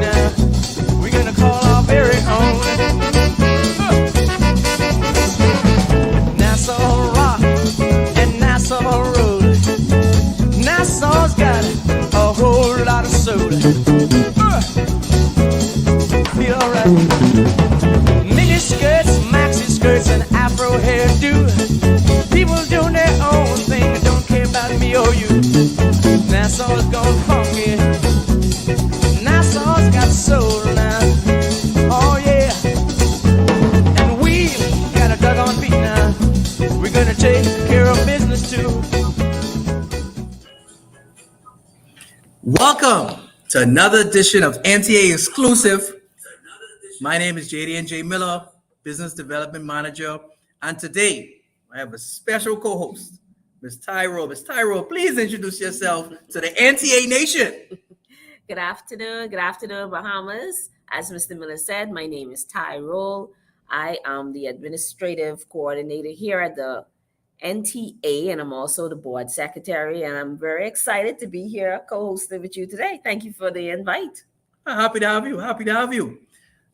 now. We're gonna call our very own Nassau Rock and Nassau Road. Nassau's got a whole lot of soul. Feel alright. Mini skirts, maxi skirts, and afro hairdo. People doing their own thing, don't care about me or you. Nassau's gone funky. Nassau's got soul now. Oh yeah. And we got a doggone beat now. We're gonna take care of business too. Welcome to another edition of NTA Exclusive. My name is Jaydian Miller, Business Development Manager, and today I have a special co-host, Ms. Tai Rolle. Ms. Tai Rolle, please introduce yourself to the NTA Nation. Good afternoon, Bahamas. As Mr. Miller said, my name is Tai Rolle. I am the administrative coordinator here at the NTA, and I'm also the board secretary, and I'm very excited to be here co-hosting with you today. Thank you for the invite. Happy to have you.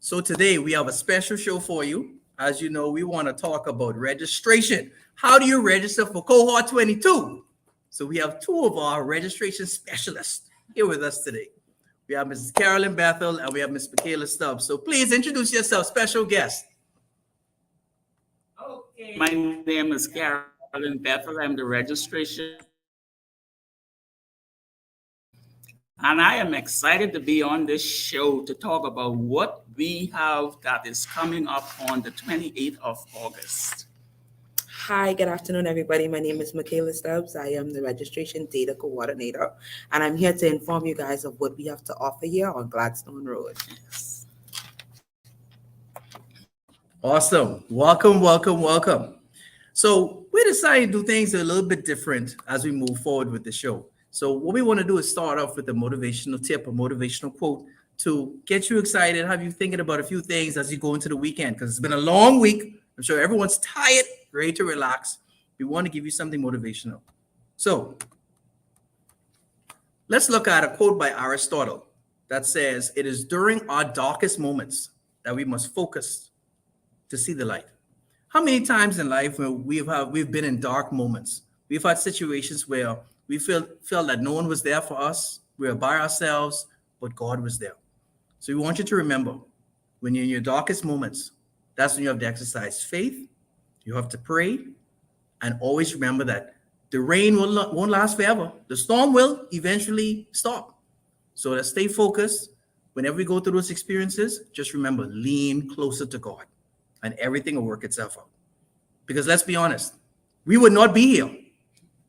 So today we have a special show for you. As you know, we want to talk about registration. How do you register for cohort 22? So we have two of our registration specialists here with us today. We have Mrs. Carolyn Bethel and we have Ms. Michaela Stubbs. So please introduce yourself, special guest. Okay. My name is Carolyn Bethel. I'm the registration. And I am excited to be on this show to talk about what we have that is coming up on the 28th of August. Hi, good afternoon, everybody. My name is Michaela Stubbs. I am the registration data coordinator, and I'm here to inform you guys of what we have to offer here on Gladstone Road. Awesome. Welcome. So we decided to do things a little bit different as we move forward with the show. So what we want to do is start off with a motivational tip, a motivational quote to get you excited, have you thinking about a few things as you go into the weekend, because it's been a long week. I'm sure everyone's tired, ready to relax. We want to give you something motivational. So let's look at a quote by Aristotle that says, "It is during our darkest moments that we must focus to see the light." How many times in life we've been in dark moments? We've had situations where we felt that no one was there for us. We were by ourselves, but God was there. So we want you to remember, when you're in your darkest moments, that's when you have to exercise faith. You have to pray, and always remember that the rain won't last forever. The storm will eventually stop. So let's stay focused. Whenever we go through those experiences, just remember, lean closer to God, and everything will work itself out. Because let's be honest, we would not be here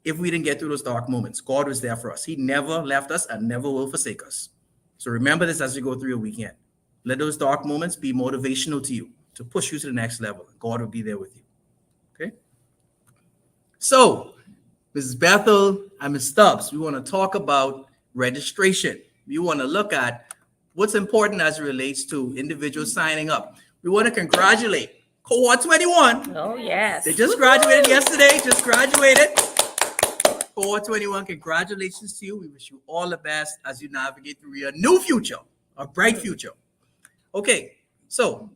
if we didn't get through those dark moments. God was there for us. He never left us and never will forsake us. So remember this as you go through your weekend. Let those dark moments be motivational to you, to push you to the next level. God will be there with you. Okay? So, Mrs. Bethel and Ms. Stubbs, we want to talk about registration. We want to look at what's important as it relates to individuals signing up. We want to congratulate cohort 21. Oh, yes. They just graduated yesterday, Cohort 21, congratulations to you. We wish you all the best as you navigate through your new future, a bright future. Okay, so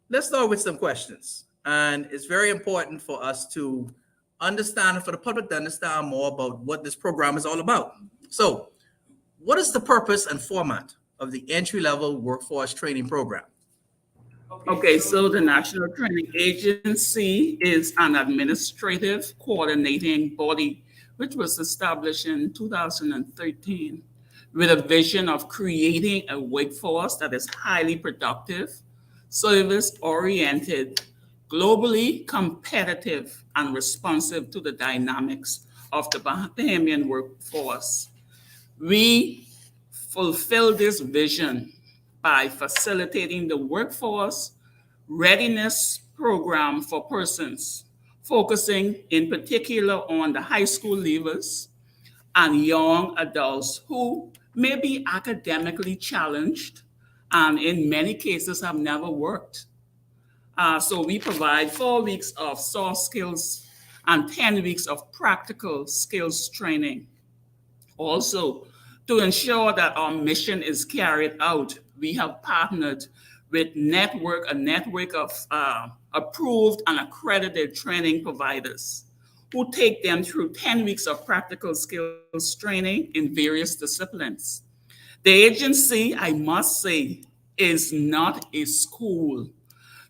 let's start with some questions. And it's very important for us to understand, and for the public to understand more about what this program is all about. So what is the purpose and format of the entry-level workforce training program? Okay, so the National Training Agency is an administrative coordinating body which was established in 2013 with a vision of creating a workforce that is highly productive, service-oriented, globally competitive, and responsive to the dynamics of the Bahamian workforce. We fulfill this vision by facilitating the workforce readiness program for persons, focusing in particular on the high school leavers and young adults who may be academically challenged and in many cases have never worked. So we provide 4 weeks of soft skills and 10 weeks of practical skills training. Also, to ensure that our mission is carried out, we have partnered with a network of approved and accredited training providers who take them through 10 weeks of practical skills training in various disciplines. The agency, I must say, is not a school.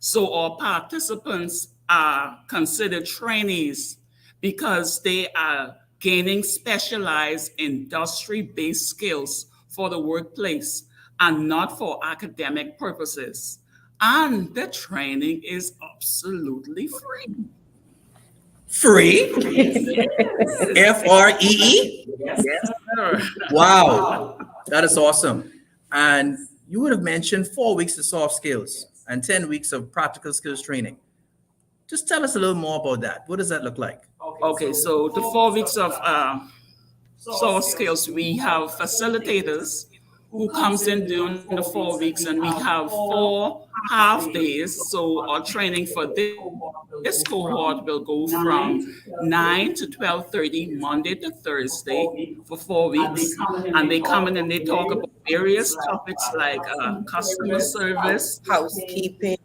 So our participants are considered trainees because they are gaining specialized industry-based skills for the workplace and not for academic purposes. And the training is absolutely free. Free? Free? Yes, sir. Wow, that is awesome. And you would have mentioned 4 weeks of soft skills and 10 weeks of practical skills training. Just tell us a little more about that. What does that look like? Okay, so the 4 weeks of soft skills, we have facilitators who comes in during the 4 weeks, and we have 4 half days. So our training for this cohort will go from 9 to 12:30 Monday to Thursday for 4 weeks, and they come in and they talk about various topics like customer service, Housekeeping,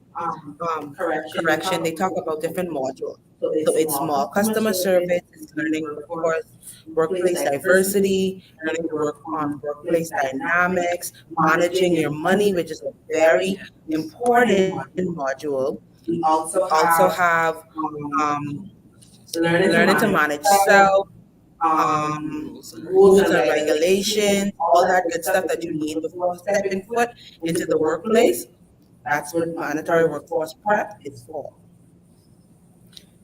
correction. They talk about different modules. So it's more customer service, it's learning, of course, workplace diversity, learning to work on workplace dynamics, managing your money, which is a very important module. We also have learning to manage self, rules and regulations, all that good stuff that you need before stepping foot into the workplace. That's what mandatory workforce prep is for.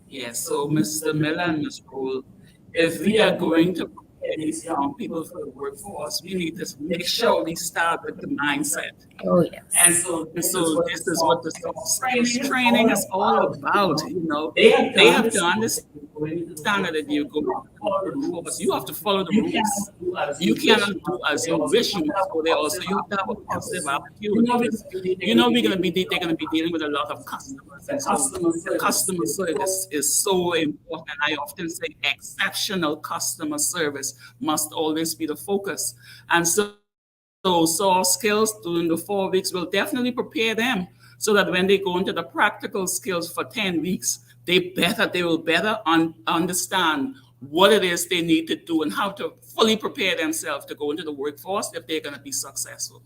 Yes, so Mr. Miller and Ms. Rolle, if we are going to prepare these young people for the workforce, we need to make sure we start with the mindset. Oh, yes. And so this is what the soft skills training is all about. You know, they have to understand that if you go to the workforce, you have to follow the rules. You cannot do as you wish. You must go there also. You have to have a positive attitude. You know, they're going to be dealing with a lot of customers, and so customer service is so important. I often say exceptional customer service must always be the focus. And so soft skills during the 4 weeks will definitely prepare them so that when they go into the practical skills for 10 weeks, they will better understand what it is they need to do and how to fully prepare themselves to go into the workforce if they're going to be successful.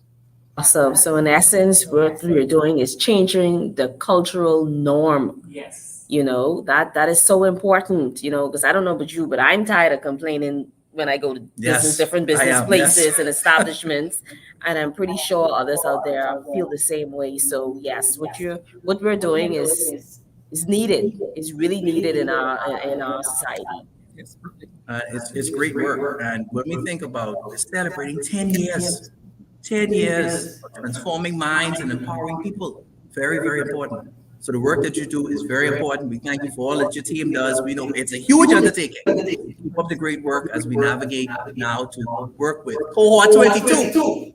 Awesome. So in essence, what we're doing is changing the cultural norm. Yes. You know, that is so important, you know, because I don't know about you, but I'm tired of complaining when I go to different business places and establishments, and I'm pretty sure others out there feel the same way. So yes, what we're doing is needed, is really needed in our society. It's great work. And when we think about celebrating 10 years, 10 years of transforming minds and empowering people, very, very important. So the work that you do is very important. We thank you for all that your team does. We know it's a huge undertaking. Keep up the great work as we navigate now to work with cohort 22.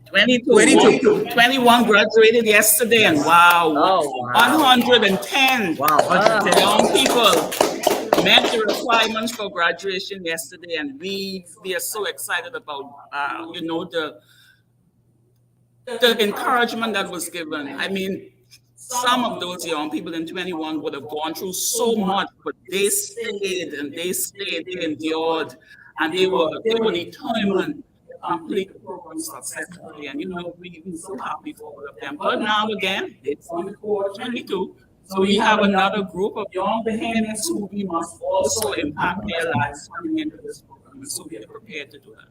21 graduated yesterday, and wow. 110 young people met the requirements for graduation yesterday, and we are so excited about the encouragement that was given. I mean, some of those young people in 21 would have gone through so much, but they stayed, they endured, and they were determined to complete the program successfully. And we're so happy for all of them. But now again, it's on the cohort 22. So we have another group of young Bahamians who we must also impact their lives coming into this program. And so we are prepared to do that.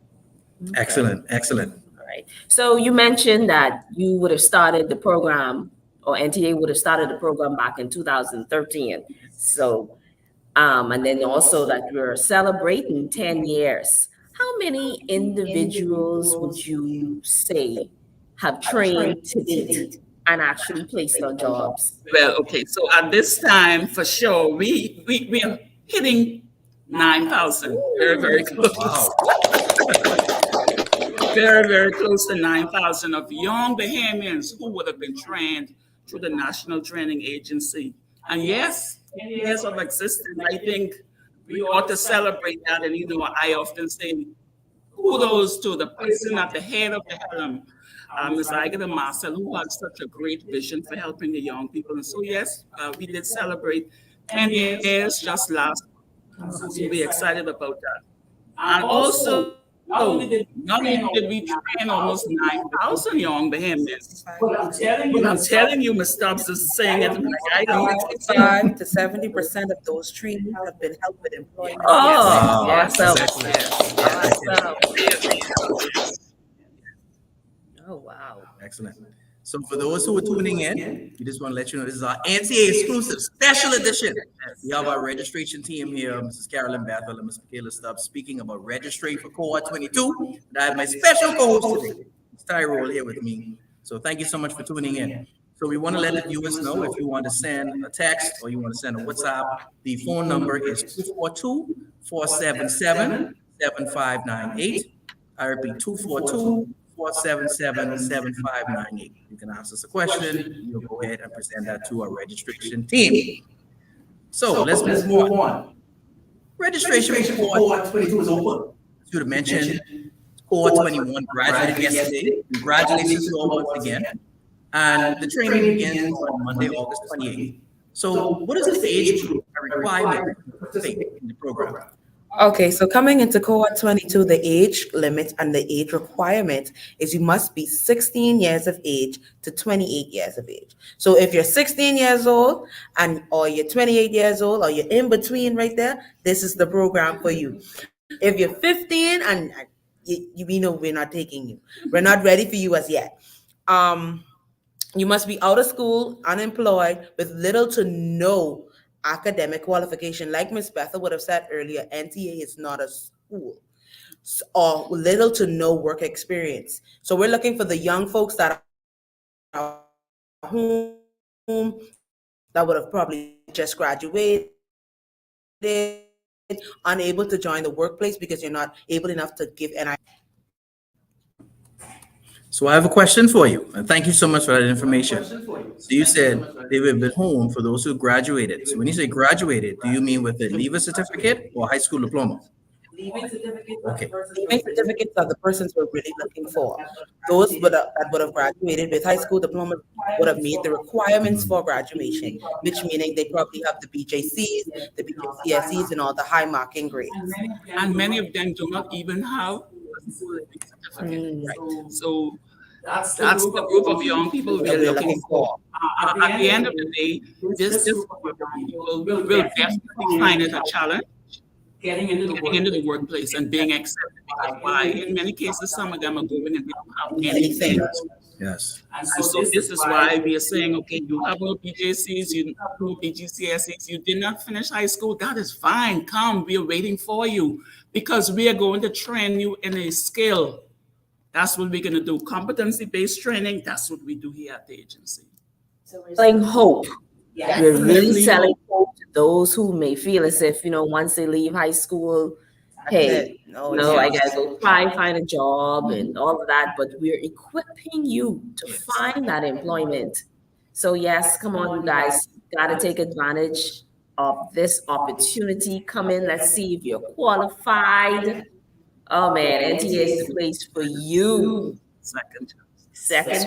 Excellent. All right. So you mentioned that you would have started the program, or NTA would have started the program back in 2013. So, and then also that we're celebrating 10 years. How many individuals would you say have trained to date and actually placed on jobs? Well, okay. So at this time, for sure, we are hitting 9,000. Very, very close. Wow. Very, very close to 9,000 of young Bahamians who would have been trained through the National Training Agency. And yes, 10 years of existence, I think we ought to celebrate that. And I often say kudos to the person at the head of the helm, Ms. Agatha Marcel, who had such a great vision for helping the young people. And so, yes, we did celebrate 10 years just last month. So we're excited about that. And also, not only did we train almost 9,000 young Bahamians, but I'm telling you, Ms. Stubbs is saying it like I don't. 65 to 70% of those trainings have been helped with employment. Oh, awesome. Oh, wow. Excellent. So for those who are tuning in, we just want to let you know this is our NTA Exclusive Special Edition. We have our registration team here, Mrs. Carolyn Bethel and Ms. Michaela Stubbs, speaking about registering for cohort 22. And I have my special co-host today, Ms. Tai Rolle, here with me. So thank you so much for tuning in. So we want to let the viewers know if you want to send a text or you want to send a WhatsApp, the phone number is 242-477-7598. I repeat, 242-477-7598. You can ask us a question. We'll go ahead and present that to our registration team. So let's move on. Registration for cohort 22 is open. As you have mentioned, cohort 21 graduated yesterday. Congratulations to all once again. And the training begins on Monday, August 28th. So what is the age group requirement to participate in the program? Okay, so coming into cohort 22, the age limit and the age requirement is you must be 16 years of age to 28 years of age. So if you're 16 years old or you're 28 years old or you're in between right there, this is the program for you. If you're 15 and you know we're not taking you, we're not ready for you as yet. You must be out of school, unemployed, with little to no academic qualification. Like Ms. Bethel would have said earlier, NTA is not a school, or little to no work experience. So we're looking for the young folks that are home, that would have probably just graduated, unable to join the workplace because you're not able enough to give NI. So I have a question for you, and thank you so much for that information. So you said they would have been home for those who graduated. So when you say graduated, do you mean with a leaver certificate or high school diploma? Leaving certificates, Okay. Leaving certificates are the persons we're really looking for. Those that would have graduated with high school diploma would have made the requirements for graduation, which meaning they probably have the BJCs, the BJCSEs, and all the high marking grades. And many of them do not even have a school certificate. Right. So that's the group of young people we're looking for. At the end of the day, this group of people will definitely find it a challenge getting into the workplace and being accepted. Because why? In many cases, some of them are going and they don't have anything. Yes. And so this is why we are saying, okay, you have no BJCs, you have no BGCSEs, you did not finish high school. That is fine. Come, we are waiting for you because we are going to train you in a skill. That's what we're going to do. Competency-based training, that's what we do here at the agency. So we're selling hope. Yes. We're really selling hope to those who may feel as if, once they leave high school, hey, I gotta go find a job and all of that. But we're equipping you to find that employment. So yes, come on, you guys, gotta take advantage of this opportunity. Come in, let's see if you're qualified. Oh man, NTA is the place for you. Second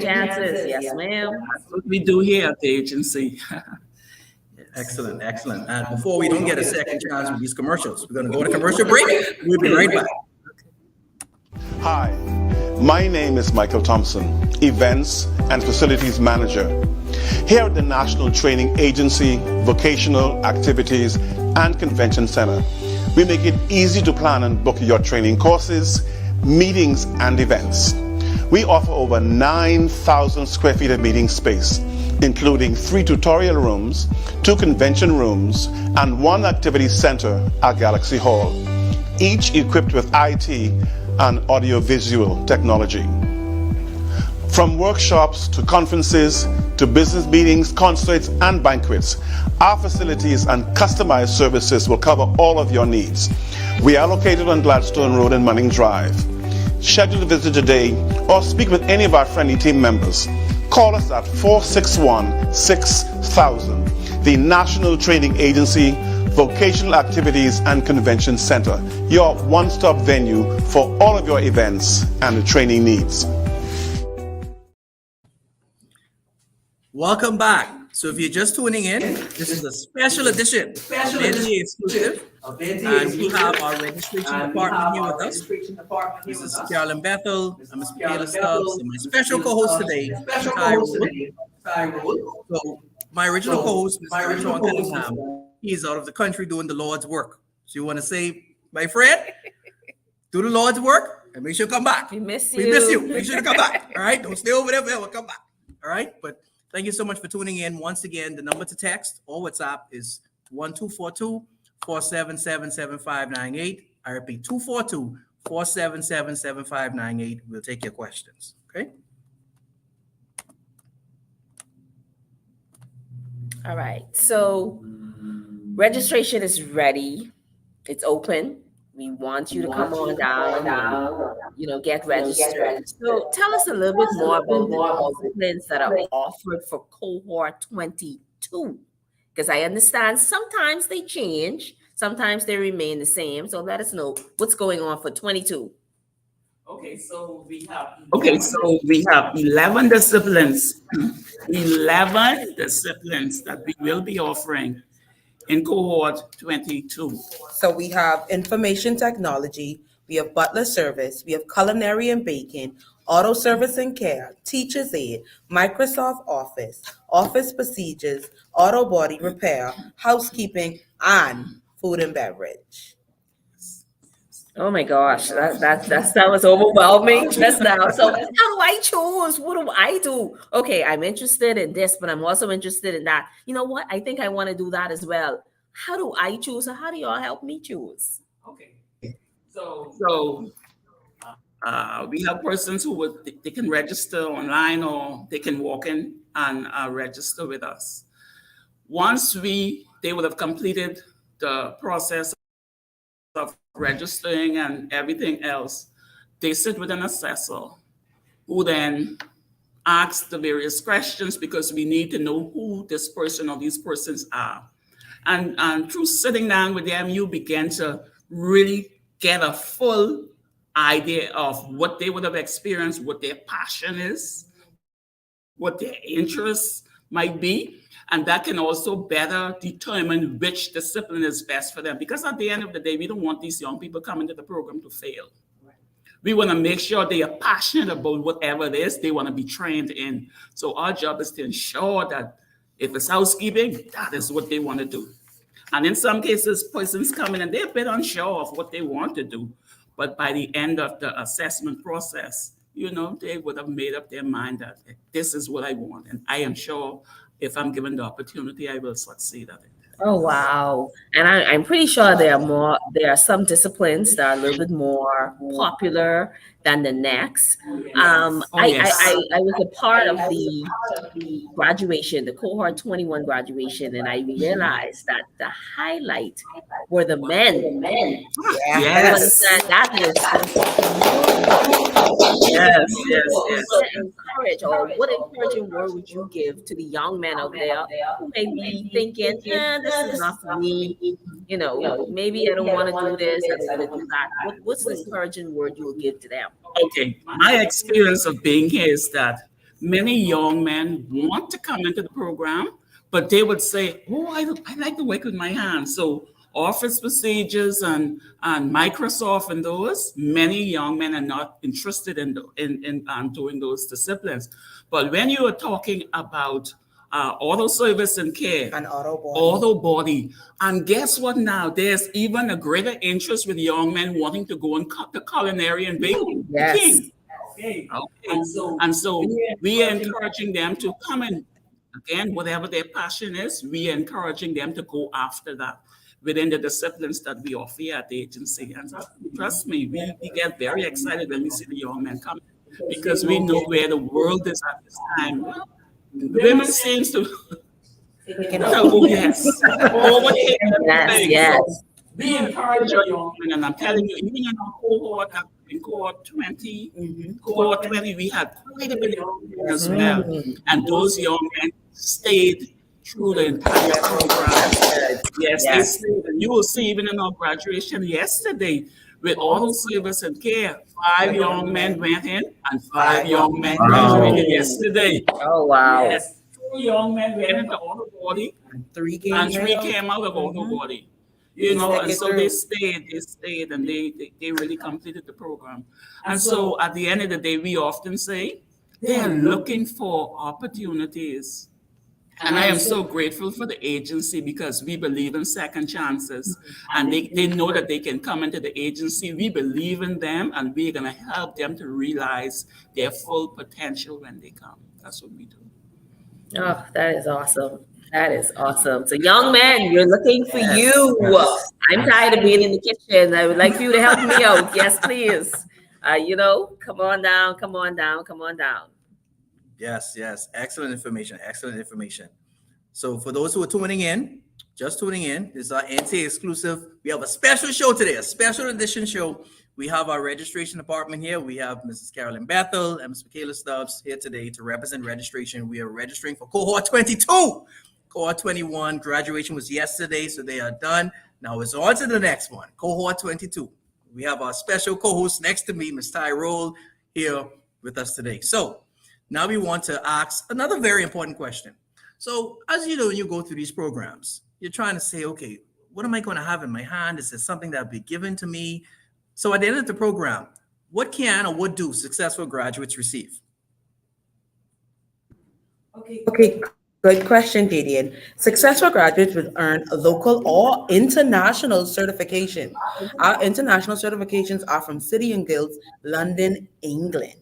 chances, yes, ma'am. That's what we do here at the agency. Excellent. And before we don't get a second chance with these commercials, we're going to go to commercial break. We'll be right back. Hi, my name is Michael Thompson, Events and Facilities Manager. Here at the National Training Agency, Vocational Activities and Convention Center, we make it easy to plan and book your training courses, meetings, and events. We offer over 9,000 square feet of meeting space, including 3 tutorial rooms, 2 convention rooms, and 1 activity center at Galaxy Hall, each equipped with IT and audiovisual technology. From workshops to conferences to business meetings, concerts, and banquets, our facilities and customized services will cover all of your needs. We are located on Gladstone Road and Manning Drive. Schedule a visit today or speak with any of our friendly team members. Call us at 461-6000. The National Training Agency, Vocational Activities and Convention Center, your one-stop venue for all of your events and training needs. Welcome back. So if you're just tuning in, this is a special edition of NTA Exclusive, and we have our registration department here with us. Mrs. Carolyn Bethel and Mr. Taylor Stubbs, and my special co-host today, Tai Rolle. So my original co-host, Mr. Sean Cunningham, he's out of the country doing the Lord's work. So you want to say, my friend, do the Lord's work and make sure you come back. We miss you. We miss you. Make sure you come back. All right. Don't stay over there forever. Come back. All right. But thank you so much for tuning in. Once again, the number to text or WhatsApp is 1242-477-7598. I repeat, 242-477-7598. We'll take your questions. Okay. All right. So registration is ready. It's open. We want you to come on down and, get registered. So tell us a little bit more about the disciplines that are offered for cohort 22. Because I understand sometimes they change, sometimes they remain the same. So let us know what's going on for 22. Okay, so we have 11 disciplines. 11 disciplines that we will be offering in cohort 22. So we have information technology, we have butler service, we have culinary and baking, auto service and care, teacher's aid, Microsoft Office, office procedures, auto body repair, housekeeping, and food and beverage. Oh my gosh, that was overwhelming just now. So how do I choose? What do I do? Okay, I'm interested in this, but I'm also interested in that. You know what? I think I want to do that as well. How do I choose, or how do y'all help me choose? Okay, so we have persons who they can register online or they can walk in and register with us. Once they would have completed the process of registering and everything else, they sit with an assessor who then asks the various questions because we need to know who this person or these persons are. And through sitting down with them, you begin to really get a full idea of what they would have experienced, what their passion is, what their interests might be. And that can also better determine which discipline is best for them. Because at the end of the day, we don't want these young people coming to the program to fail. We want to make sure they are passionate about whatever it is they want to be trained in. So our job is to ensure that if it's housekeeping, that is what they want to do. And in some cases, persons come in and they're a bit unsure of what they want to do. But by the end of the assessment process, they would have made up their mind that this is what I want. And I am sure if I'm given the opportunity, I will succeed at it. Oh, wow. And I'm pretty sure there are some disciplines that are a little bit more popular than the next. I was a part of the graduation, the cohort 21 graduation, and I realized that the highlight were the men. Yes. That was yes. What encouraging word would you give to the young men out there who may be thinking, this is not for me, maybe I don't want to do this, I don't want to do that. What's the encouraging word you will give to them? Okay, my experience of being here is that many young men want to come into the program, but they would say, I like to work with my hands. So office procedures and Microsoft and those, many young men are not interested in doing those disciplines. But when you are talking about auto service and care, And auto body, and guess what now? There's even a greater interest with young men wanting to go and cut the culinary and baking. Yes. Okay. And so we are encouraging them to come in. Again, whatever their passion is, we are encouraging them to go after that within the disciplines that we offer here at the agency. And trust me, we get very excited when we see the young men come because we know where the world is at this time. Women seems to yes. We encourage our young men, and I'm telling you, even in our cohort, in cohort 20, cohort 20, we had quite a bit of young men as well. And those young men stayed through the entire program. Yes, they stayed. And you will see even in our graduation yesterday, with auto service and care, 5 young men went in and 5 young men graduated yesterday. Oh, wow. Yes, young men went into auto body, And three came and three out. came out of auto Mhm. body. You know, and so they Executive. stayed, and they really completed the program. And so at the end of the day, we often say they are looking for opportunities. And I am so grateful for the agency because we believe in second chances. And they know that they can come into the agency. We believe in them, and we're going to help them to realize their full potential when they come. That's what we do. Oh, that is awesome. That is awesome. So, young man, we're looking for you. Yes. I'm tired of being in the kitchen. I would like for you to help me out. Yes, please. Come on down, come on down, come on down. Yes, yes. Excellent information. Excellent information. So for those who are tuning in, just tuning in, this is our NTA exclusive. We have a special show today, a special edition show. We have our registration department here. We have Mrs. Carolyn Bethel and Ms. Michaela Stubbs here today to represent registration. We are registering for cohort 22. Cohort 21, graduation was yesterday, so they are done. Now it's on to the next one, cohort 22. We have our special co-host next to me, Ms. Tai Rolle, here with us today. So now we want to ask another very important question. So as you know, when you go through these programs, you're trying to say, okay, what am I going to have in my hand? Is this something that will be given to me? So at the end of the program, what can or what do successful graduates receive? Okay, good question, Jaydian. Successful graduates will earn a local or international certification. Our international certifications are from City and Guilds, London, England.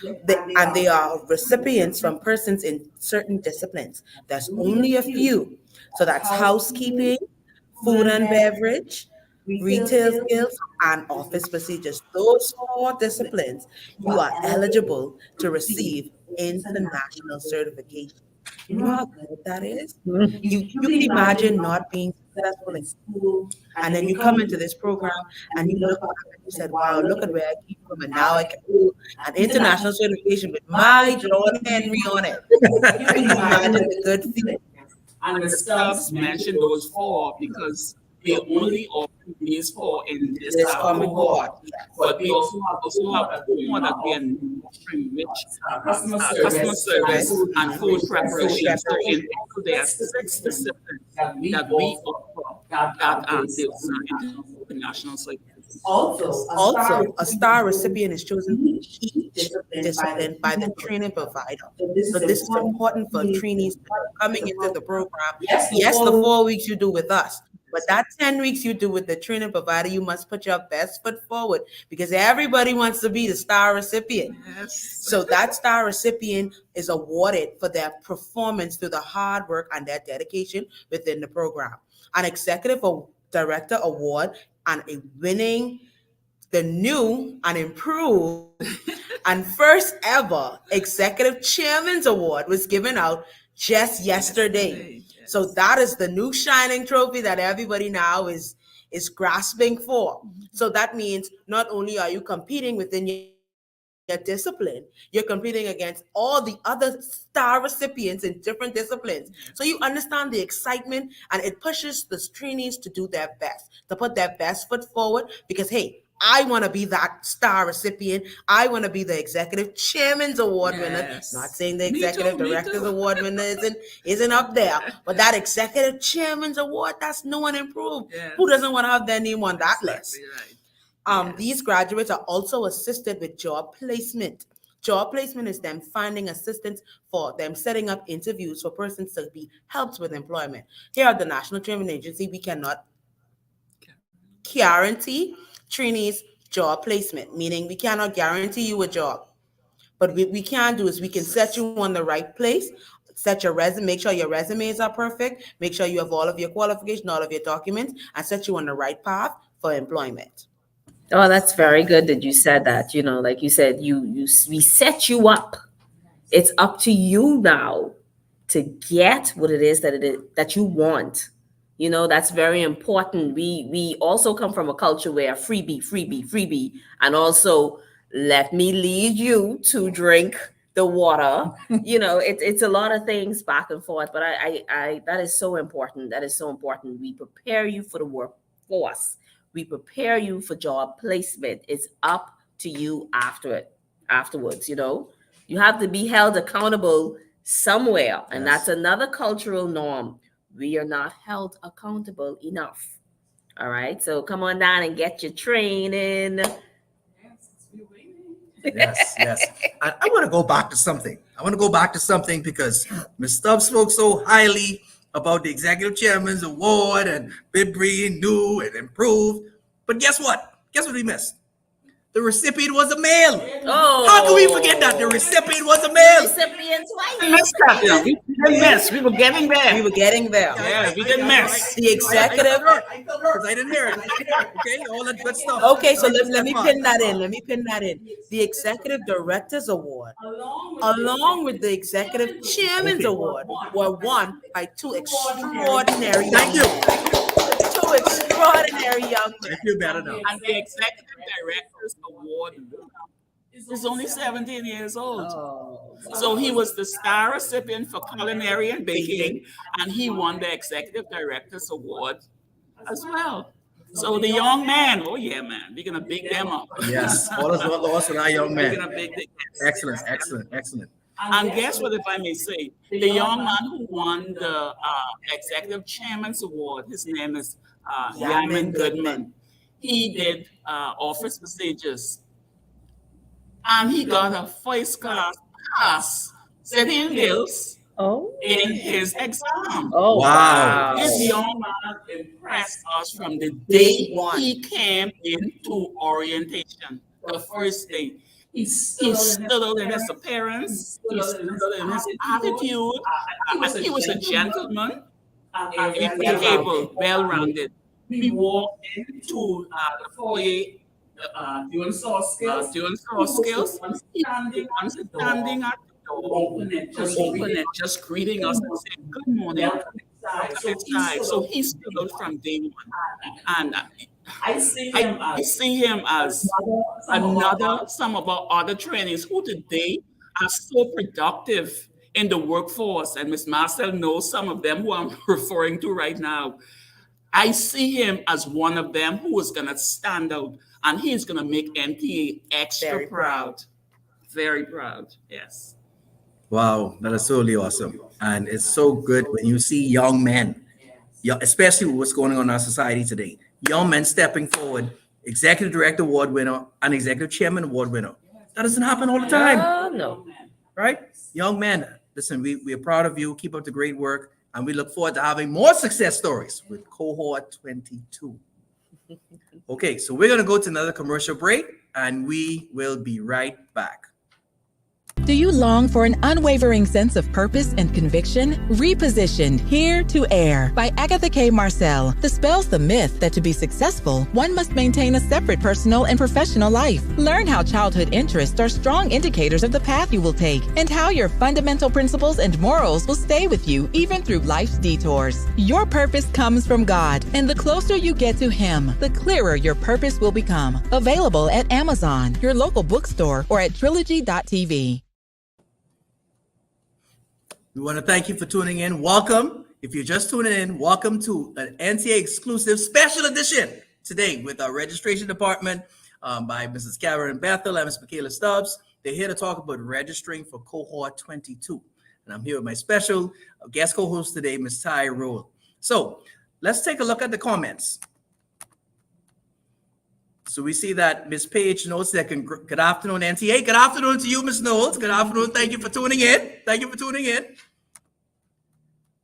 And they are recipients from persons in certain disciplines. There's only a few. So that's housekeeping, food and beverage, retail skills, and office procedures. Those four disciplines, you are eligible to receive international certification. You know how good that is? You can imagine not being successful in school, and then you come into this program and you look back and you said, wow, look at where I came from, and now I can do an international certification with my John Henry on it. You can imagine the good feeling. And the Stubbs mentioned those four because we only offer these four in this This common cohort. cohort. But we also have a cohort that we are offering, which customer service and food preparation. So in total, there are 6 disciplines that we offer that are international certifications. Also, a star recipient is chosen for each discipline by the training provider. So this is important for trainees coming into the program. Yes, the 4 weeks you do with us, but that 10 weeks you do with the training provider, you must put your best foot forward because everybody wants to be the star recipient. Yes. So that star recipient is awarded for their performance through the hard work and their dedication within the program. An executive director award and a winning the new and improved and first ever executive chairman's award was given out just yesterday. Yes. So that is the new shining trophy that everybody now is grasping for. So that means not only are you competing within your discipline, you're competing against all the other star recipients in different disciplines. So you understand the excitement, and it pushes the trainees to do their best, to put their best foot forward because, hey, I want to be that star recipient. I want to be the executive chairman's award winner. Yes. Not saying the Me executive too. director's award winner isn't up there, but that executive chairman's award, that's new and improved. Yes. Who doesn't want to have their name on that list? Right. Yes. These graduates are also assisted with job placement. Job placement is them finding assistance for them setting up interviews for persons to be helped with employment. Here at the National Training Agency, we cannot guarantee trainees job placement, meaning we cannot guarantee you a job. But what we can do is we can set you on the right place, set your resume, make sure your resumes are perfect, make sure you have all of your qualifications, all of your documents, and set you on the right path for employment. Oh, that's very good that you said that. Like you said, we set you up. It's up to you now to get what it is that you want. That's very important. We also come from a culture where freebie, and also let me lead you to drink the water. It's a lot of things back and forth, but I that is so important. That is so important. We prepare you for the workforce. We prepare you for job placement. It's up to you afterwards. You have to be held accountable somewhere. And Yes. that's another cultural norm. We are not held accountable enough. All right. So come on down and get your training. Yes, yes. I want to go back to something. I want to go back to something because Ms. Stubbs spoke so highly about the Executive Chairman's Award and been new and improved. But guess what? Guess what we missed? The recipient was a male. Oh, How can we forget that? The recipient was a male. Recipients We missed that, yeah. We didn't miss. We were getting We there. were getting there. Yeah, we didn't miss. The executive. Because I didn't hear it. Okay, all that good stuff. Okay, so let me pin that in. Let me pin that in. The Executive Directors Award, along with the Executive Chairman's Award, were won by two extraordinary Thank you. two extraordinary young men. I feel better now. And the Executive Directors Award is only 17 years old. So he was the star recipient for culinary and baking, and he won the Executive Directors Award as well. So the young man, oh yeah, man, we're gonna big them up. Yes, all is not lost with our young We're man. gonna big them. Excellent, excellent, excellent. And guess what, if I may say, the young man who won the Executive Chairman's Award, his name is Yaman Goodman. He did office procedures, and he got a first class pass, setting bills in his exam. Oh, Wow. This young man impressed us from the day he came into orientation, the first day. He stood out in his appearance, he stood out in his attitude, and he was a gentleman, able, well-rounded. We walked into the foyer doing soft skills. Standing at the door, just greeting us and saying, "Good morning." So he stood out from day one, and I see him as some of our other trainees who today are so productive in the workforce, and Ms. Marcel knows some of them who I'm referring to right now. I see him as one of them who is going to stand out, and he's going to make NTA extra Very proud. Very proud, yes. Wow, that is totally awesome. And it's so good when you see young men, especially with what's going on in our society today. Young men stepping forward, Executive Director Award winner and Executive Chairman Award winner. That doesn't happen all the time, no. right? Young men, listen, we are proud of you. Keep up the great work. And we look forward to having more success stories with Cohort 22. Okay, so we're going to go to another commercial break, and we will be right back. Do you long for an unwavering sense of purpose and conviction? Repositioned Here to Air by Agatha K. Marcel dispels the myth that to be successful, one must maintain a separate personal and professional life. Learn how childhood interests are strong indicators of the path you will take and how your fundamental principles and morals will stay with you even through life's detours. Your purpose comes from God, and the closer you get to Him, the clearer your purpose will become. Available at Amazon, your local bookstore, or at trilogy.tv. We want to thank you for tuning in. Welcome. If you're just tuning in, welcome to an NTA Exclusive special edition today with our registration department by Mrs. Karen Bethel and Ms. Michaela Stubbs. They're here to talk about registering for Cohort 22. And I'm here with my special guest co-host today, Ms. Tai Rolle. So let's take a look at the comments. So we see that Ms. Page notes that good afternoon, NTA. Good afternoon to you, Ms. Knowles. Good afternoon. Thank you for tuning in. Thank you for tuning in.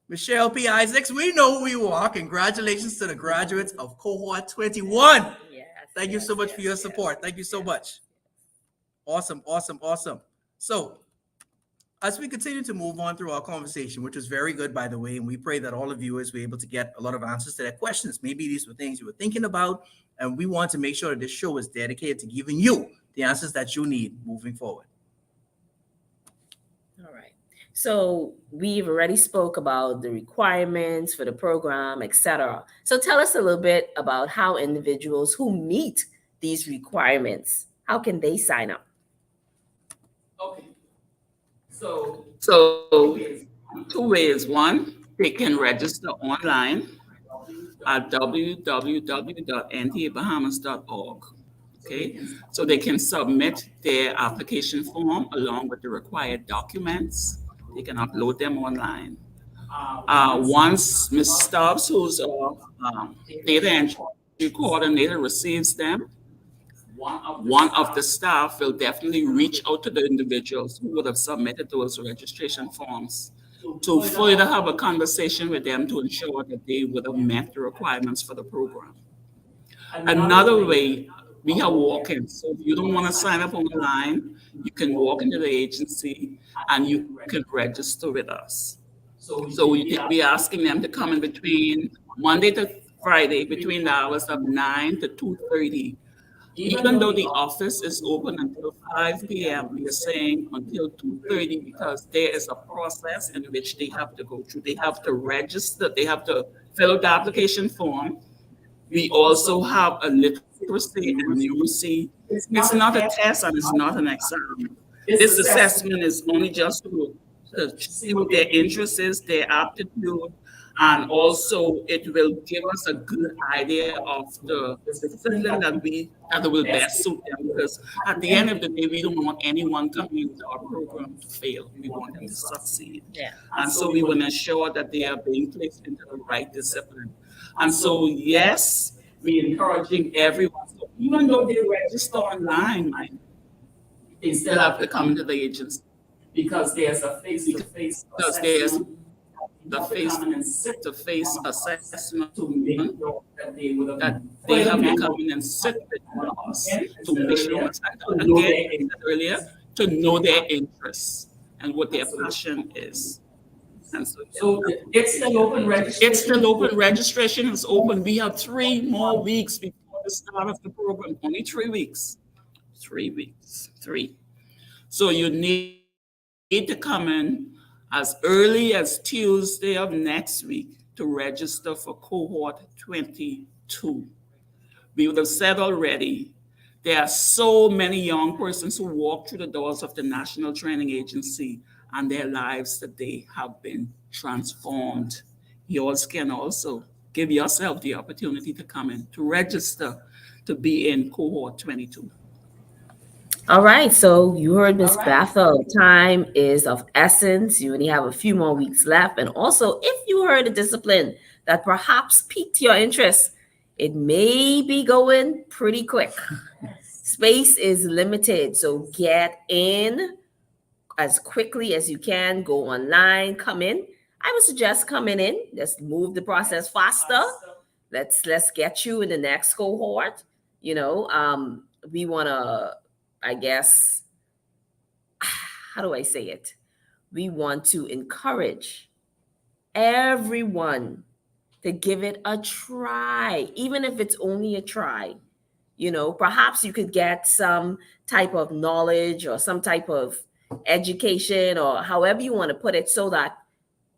Michelle P. Isaacs, we know who you are. Congratulations to the graduates of Cohort 21. Yes, Thank you so much for your support. Thank you so much. Awesome, awesome, awesome. So as we continue to move on through our conversation, which was very good, by the way, and we pray that all of viewers were able to get a lot of answers to their questions. Maybe these were things you were thinking about, and we want to make sure that this show is dedicated to giving you the answers that you need moving forward. All right. So we've already spoke about the requirements for the program, etc. So tell us a little bit about how individuals who meet these requirements, how can they sign up? Okay. So two ways. One, they can register online at www.ntabahamas.org. Okay, so they can submit their application form along with the required documents They can upload them online. Once Ms. Stubbs, who's a data entry coordinator, receives them, one of the staff will definitely reach out to the individuals who would have submitted those registration forms to further have a conversation with them to ensure that they would have met the requirements for the program. Another way, we have walk-ins. So if you don't want to sign up online, you can walk into the agency and you can register with us. So we're asking them to come in between Monday to Friday, between the hours of 9 to 2:30. Even though the office is open until 5 p.m., we are saying until 2:30 because there is a process in which they have to go through. They have to register, they have to fill out the application form. We also have a literacy and numeracy. It's not a test and it's not an exam. This assessment is only just to see what their interest is, their aptitude, and also it will give us a good idea of the discipline that will best suit them. Because at the end of the day, we don't want anyone coming into our program to fail. We want them to succeed. Yeah. And so we want to ensure that they are being placed into the right discipline. And so, yes, we're encouraging everyone. So even though they register online, they still have to come to the agency because there's a face-to-face, because there's the face-to-face assessment to make sure that they have to come in and sit with us to make sure, and again, I said earlier, to know their interests and what their passion is. And so it's still open registration. It's still open. Registration is open. We have 3 more weeks before the start of the program. Only 3 weeks. 3 weeks. 3. So you need to come in as early as Tuesday of next week to register for cohort 22. We would have said already, there are so many young persons who walk through the doors of the National Training Agency and their lives today have been transformed. Yours can also. Give yourself the opportunity to come in, to register, to be in cohort 22. All right, so you heard Ms. Bethel. Time is of essence. You only have a few more weeks left. And also, if you heard a discipline that perhaps piqued your interest, it may be going pretty quick. Space is limited, so get in as quickly as you can. Go online, come in. I would suggest coming in. Let's move the process faster. Let's get you in the next cohort. We want to, I guess, how do I say it? We want to encourage everyone to give it a try, even if it's only a try. Perhaps you could get some type of knowledge or some type of education or however you want to put it, so that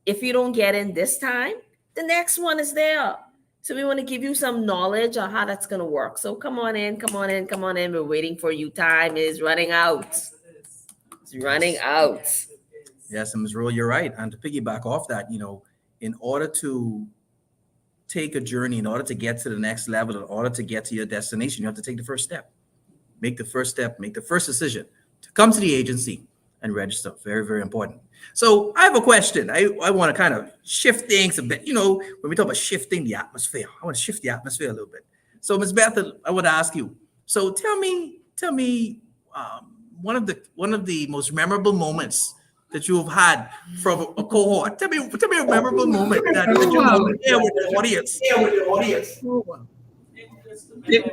if you don't get in this time, the next one is there. So we want to give you some knowledge on how that's going to work. So come on in. We're waiting for you. Time is running out. It's running out. Yes, and Ms. Rolle, you're right. And to piggyback off that, in order to take a journey, in order to get to the next level, in order to get to your destination, you have to take the first step. Make the first step, make the first decision to come to the agency and register. Very, very important. So I have a question. I want to kind of shift things a bit. When we talk about shifting the atmosphere, I want to shift the atmosphere a little bit. So Ms. Bethel, I would ask you. So tell me, one of the most memorable moments that you have had from a cohort. Tell me a memorable moment that you want to share with the audience.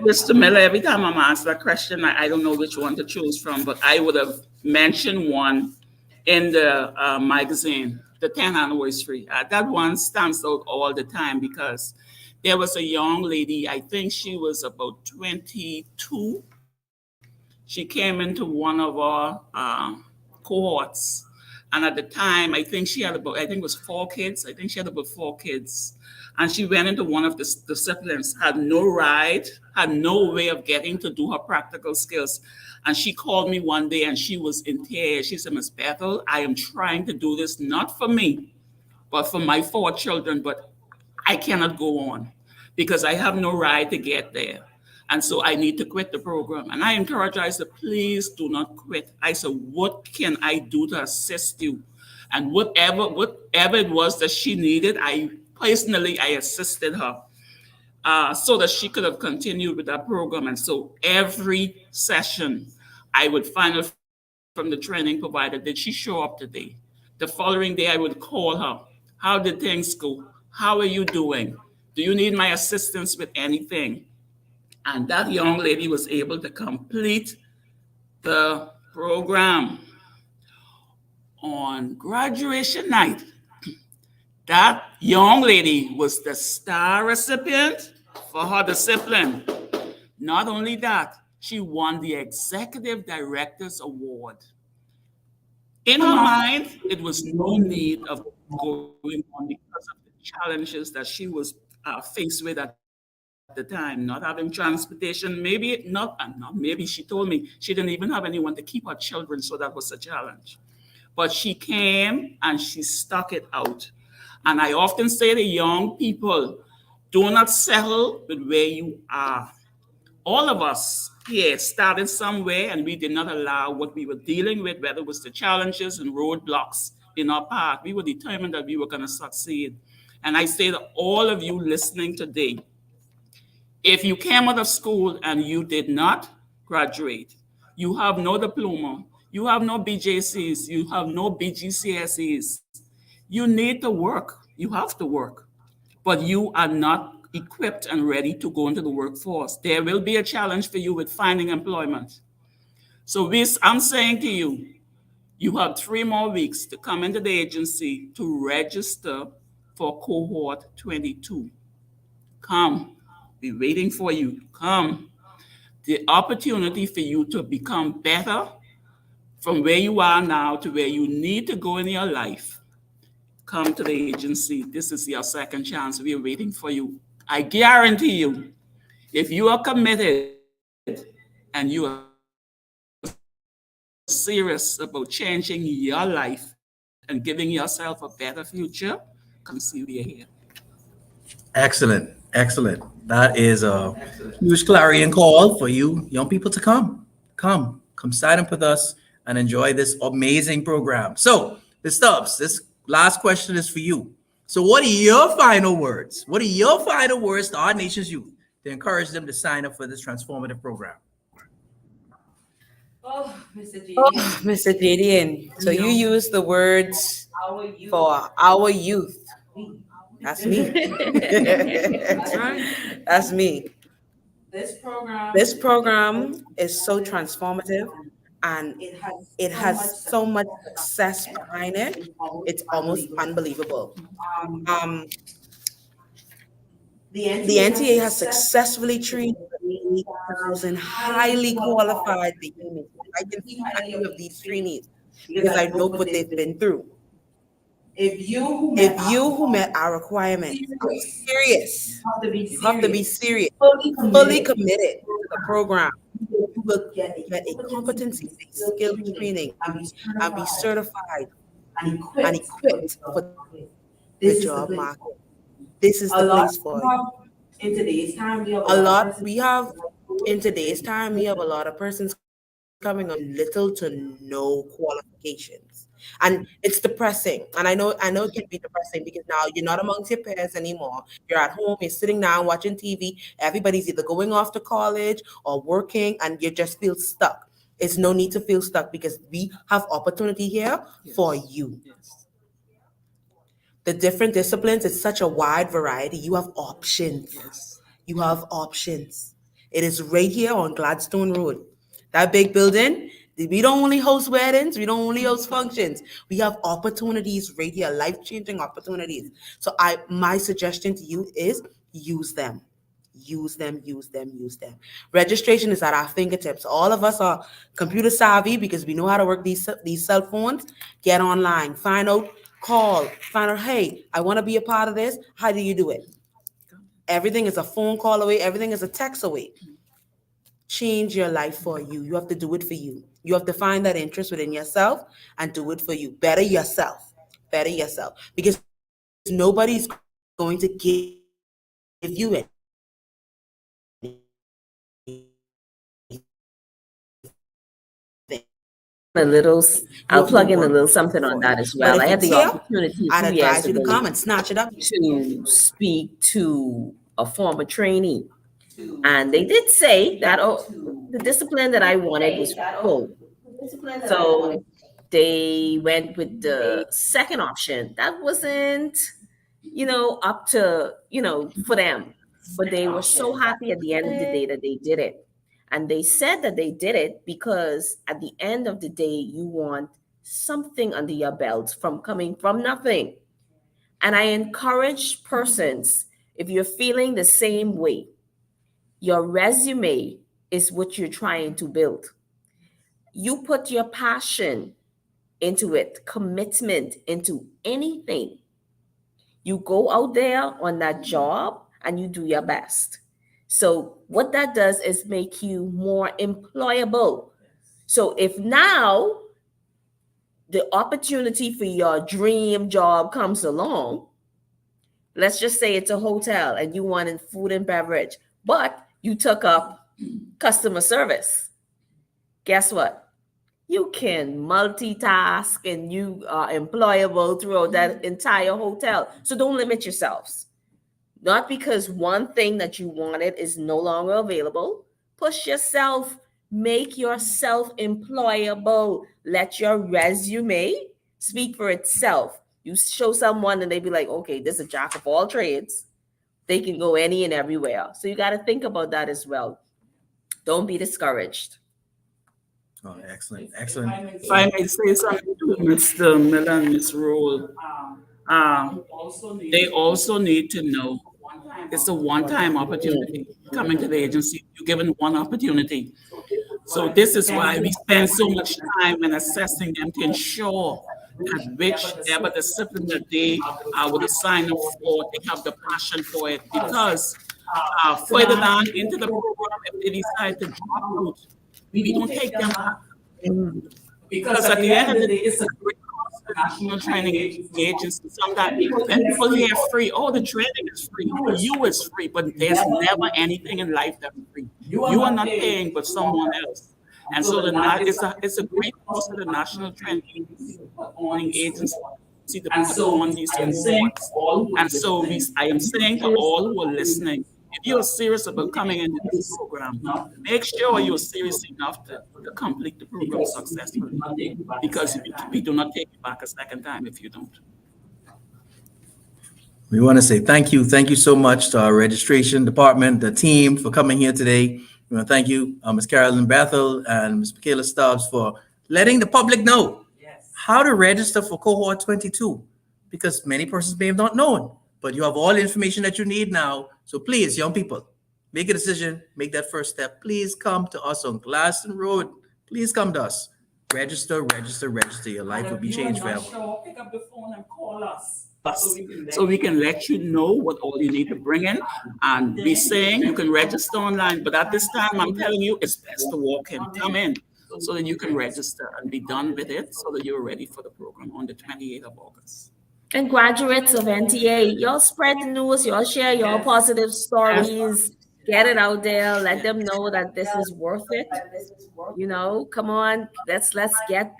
Mr. Miller, every time I'm asked that question, I don't know which one to choose from, but I would have mentioned one in the magazine, the 10th anniversary. That one stands out all the time because there was a young lady, I think she was about 22. She came into one of our cohorts. And at the time, I think it was 4 kids. I think she had about 4 kids. And she went into one of the disciplines, had no ride, had no way of getting to do her practical skills. And she called me one day and she was in tears. She said, Ms. Bethel, I am trying to do this, not for me, but for my 4 children, but I cannot go on because I have no ride to get there. And so I need to quit the program. And I encourage her, I said, please do not quit. I said, what can I do to assist you? And whatever it was that she needed, I assisted her so that she could have continued with that program. And so every session, I would find out from the training provider, did she show up today? The following day, I would call her. How did things go? How are you doing? Do you need my assistance with anything? And that young lady was able to complete the program. On graduation night, that young lady was the star recipient for her discipline. Not only that, she won the Executive Director's Award. In her mind, it was no need of going on because of the challenges that she was faced with at the time, not having transportation. Maybe she told me she didn't even have anyone to keep her children, so that was a challenge. But she came and she stuck it out. And I often say to young people, do not settle with where you are. All of us here started somewhere and we did not allow what we were dealing with, whether it was the challenges and roadblocks in our path. We were determined that we were going to succeed. And I say to all of you listening today, if you came out of school and you did not graduate, you have no diploma, you have no BJCs, you have no BGCSEs, you need to work. You have to work. But you are not equipped and ready to go into the workforce. There will be a challenge for you with finding employment. So I'm saying to you, you have 3 more weeks to come into the agency to register for cohort 22. Come, we're waiting for you. Come. The opportunity for you to become better from where you are now to where you need to go in your life. Come to the agency. This is your second chance. We are waiting for you. I guarantee you, if you are committed and you are serious about changing your life and giving yourself a better future, come see we are here. Excellent. Excellent. That is a huge clarion call for you young people to come sign up with us and enjoy this amazing program. So, Ms. Stubbs, this last question is for you. So, what are your final words? What are your final words to our nation's youth to encourage them to sign up for this transformative program? Oh, Mr. Jaydian, so you use the words for our youth. That's me. That's right. That's me. This program is so transformative and it has so much success behind it. It's almost unbelievable. The NTA has successfully trained 8,000 highly qualified beginners. I can see many of these trainees because I know what they've been through. If you who met our requirements are serious, you have to be serious, fully committed to the program. You will get a competency-based skill training and be certified and equipped for the job market. This is the place for you. In today's time, we have a lot of persons coming on little to no qualifications. And it's depressing. And I know it can be depressing because now you're not amongst your peers anymore. You're at home, you're sitting down watching TV. Everybody's either going off to college or working, and you just feel stuck. It's no need to feel stuck because we have opportunity here for you. Yes. The different disciplines, it's such a wide variety. You have options. Yes. You have options. It is right here on Gladstone Road. That big building, we don't only host weddings, we don't only host functions. We have opportunities right here, life-changing opportunities. So my suggestion to you is use them. Use them. Registration is at our fingertips. All of us are computer savvy because we know how to work these cell phones. Get online, find out, call, find out, hey, I want to be a part of this. How do you do it? Everything is a phone call away. Everything is a text away. Change your life for you. You have to do it for you. You have to find that interest within yourself and do it for you. Better yourself. Because nobody's going to give you it. a little, I'll plug in a little something on that as But well. if I had it's the here, opportunity I'd 2 years advise you to ago come and snatch it up. to speak to a former trainee. And they did say that the discipline that I wanted was full. So they went with the second option. That wasn't, up to, for them. But they were so happy at the end of the day that they did it. And they said that they did it because at the end of the day, you want something under your belt from coming from nothing. And I encourage persons, if you're feeling the same way, your resume is what you're trying to build. You put your passion into it, commitment into anything. You go out there on that job and you do your best. So, what that does is make you more employable. So, if now the opportunity for your dream job comes along, let's just say it's a hotel and you wanted food and beverage, but you took up customer service. Guess what? You can multitask and you are employable throughout that entire hotel. So don't limit yourselves. Not because one thing that you wanted is no longer available. Push yourself, make yourself employable. Let your resume speak for itself. You show someone and they be like, okay, this is a jack of all trades. They can go any and everywhere. So you got to think about that as well. Don't be discouraged. Oh, excellent, excellent. If I may say something to Mr. Miller and Ms. Rolle, they also need to know it's a one-time opportunity coming to the agency. You're given one opportunity. So this is why we spend so much time in assessing them to ensure that whichever discipline that they would sign up for, they have the passion for it. Because further down into the program, if they decide to drop out, we don't take them back. Because at the end of the day, it's a great cost to national training agency. Sometimes when people hear free, oh, the training is free. For you, it's free, but there's never anything in life that's free. You are not paying, but someone else. And so it's a great cost to the national training agency to put on these reports. And so I am saying to all who are listening, if you're serious about coming into this program, make sure you're serious enough to complete the program successfully, because we do not take you back a second time if you don't. We want to say thank you so much to our registration department, the team, for coming here today. We want to thank you, Ms. Carolyn Bethel and Ms. Michaela Stubbs, for letting the public know how to register for cohort 22, because many persons may have not known, but you have all the information that you need now. So please, young people, make a decision, make that first step. Please come to us on Glaston Road. Please come to us. Register. Your life will be changed forever. Pick up the phone and call us. So we can let you know what all you need to bring in. And be saying you can register online, but at this time, I'm telling you, it's best to walk in, come in, so that you can register and be done with it, so that you're ready for the program on the 28th of August. And graduates of NTA, y'all spread the news, y'all share your positive stories, get it out there, let them know that this is worth it. Come on, let's get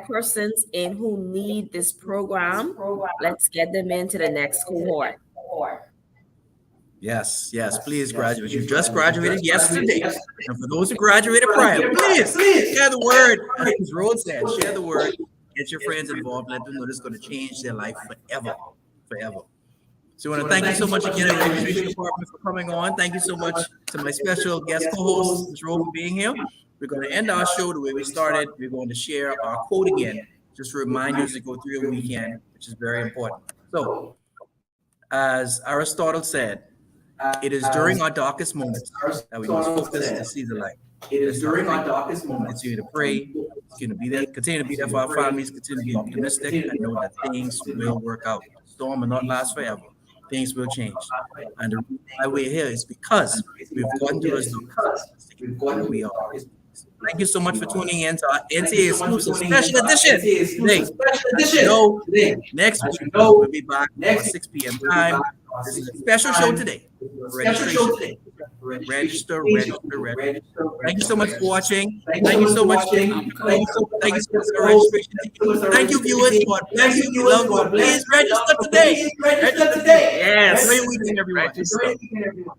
persons in who need this program. Let's get them into the next cohort. Yes, please graduate. You just graduated yesterday. And for those who graduated prior, please share the word. Like Ms. Rhodes said, share the word. Get your friends involved. Let them know this is going to change their life forever. So I want to thank you so much again, the registration department, for coming on. Thank you so much to my special guest co-host, Ms. Rhodes, for being here. We're going to end our show the way we started. We're going to share our quote again, just to remind you as you go through your weekend, which is very important. So, as Aristotle said, it is during our darkest moments that we must focus to see the light. It is during our darkest moments. Continue to pray, continue to be there for our families, continue to be optimistic, and know that things will work out. The storm will not last forever. Things will change. And the reason why we're here is because we've gone through this where we are. Thank you so much for tuning in to our NTA Exclusive Special Edition today. Next week, we'll be back at 6 p.m. time. This is a special show today. Registration. Register. Thank you so much for watching. Thank you so much. Thank you so much for registration. Thank you, viewers. God bless you. We love you. Please register today. Register today. Yes. Great weekend, everyone.